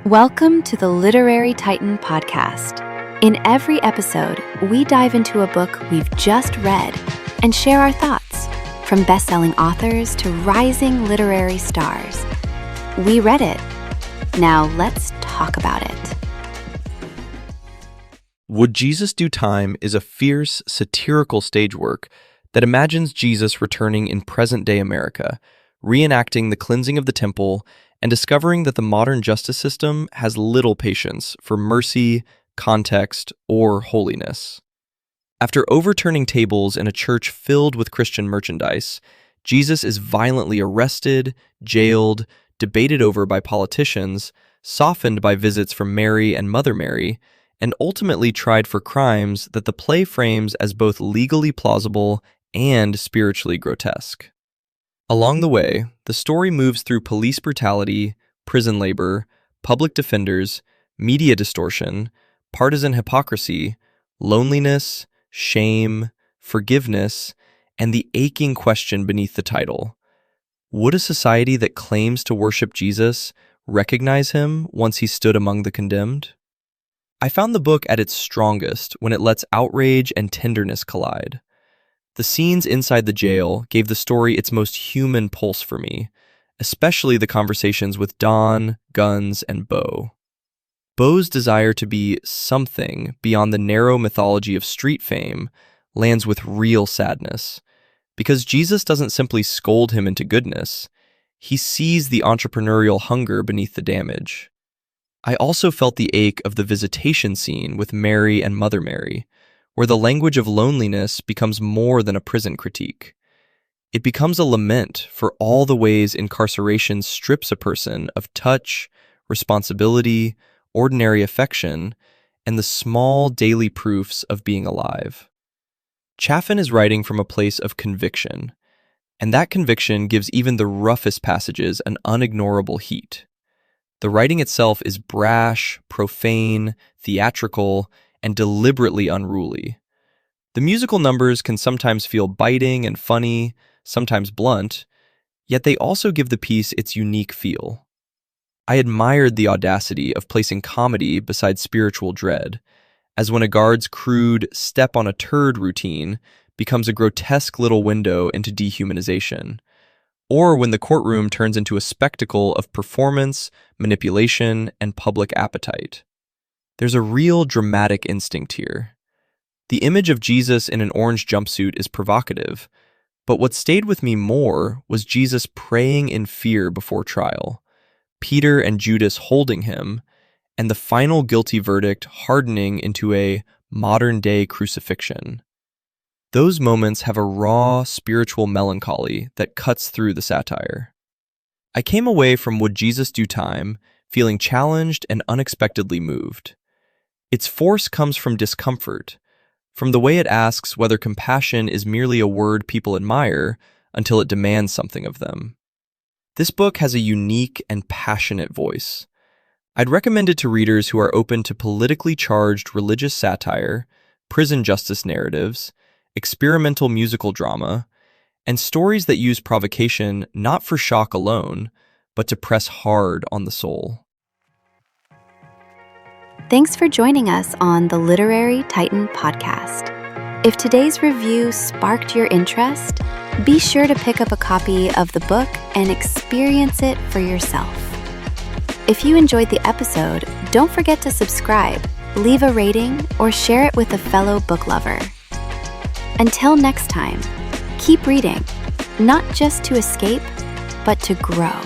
Welcome to the Literary Titan podcast. In every episode, we dive into a book we've just read and share our thoughts, from best-selling authors to rising literary stars. We read it. Now let's talk about it. Would Jesus Do Time is a fierce, satirical stage work that imagines Jesus returning in present-day America, reenacting the cleansing of the temple and discovering that the modern justice system has little patience for mercy, context, or holiness. After overturning tables in a church filled with Christian merchandise, Jesus is violently arrested, jailed, debated over by politicians, softened by visits from Mary and Mother Mary, and ultimately tried for crimes that the play frames as both legally plausible and spiritually grotesque. Along the way, the story moves through police brutality, prison labor, public defenders, media distortion, partisan hypocrisy, loneliness, shame, forgiveness, and the aching question beneath the title: would a society that claims to worship Jesus recognize him once he stood among the condemned? I found the book at its strongest when it lets outrage and tenderness collide. The scenes inside the jail gave the story its most human pulse for me, especially the conversations with Don, Guns, and Bo. Bo's desire to be something beyond the narrow mythology of street fame lands with real sadness, because Jesus doesn't simply scold him into goodness, he sees the entrepreneurial hunger beneath the damage. I also felt the ache of the visitation scene with Mary and Mother Mary, where the language of loneliness becomes more than a prison critique. It becomes a lament for all the ways incarceration strips a person of touch, responsibility, ordinary affection, and the small daily proofs of being alive. Chaffin is writing from a place of conviction, and that conviction gives even the roughest passages an unignorable heat. The writing itself is brash, profane, theatrical, and deliberately unruly. The musical numbers can sometimes feel biting and funny, sometimes blunt, yet they also give the piece its unique feel. I admired the audacity of placing comedy beside spiritual dread, as when a guard's crude step on a turd routine becomes a grotesque little window into dehumanization, or when the courtroom turns into a spectacle of performance, manipulation, and public appetite. There's a real dramatic instinct here. The image of Jesus in an orange jumpsuit is provocative, but what stayed with me more was Jesus praying in fear before trial, Peter and Judas holding him, and the final guilty verdict hardening into a modern-day crucifixion. Those moments have a raw, spiritual melancholy that cuts through the satire. I came away from Would Jesus Do Time feeling challenged and unexpectedly moved. Its force comes from discomfort, from the way it asks whether compassion is merely a word people admire until it demands something of them. This book has a unique and passionate voice. I'd recommend it to readers who are open to politically charged religious satire, prison justice narratives, experimental musical drama, and stories that use provocation not for shock alone, but to press hard on the soul. Thanks for joining us on the Literary Titan podcast. If today's review sparked your interest, be sure to pick up a copy of the book and experience it for yourself. If you enjoyed the episode, don't forget to subscribe, leave a rating, or share it with a fellow book lover. Until next time, keep reading, not just to escape, but to grow.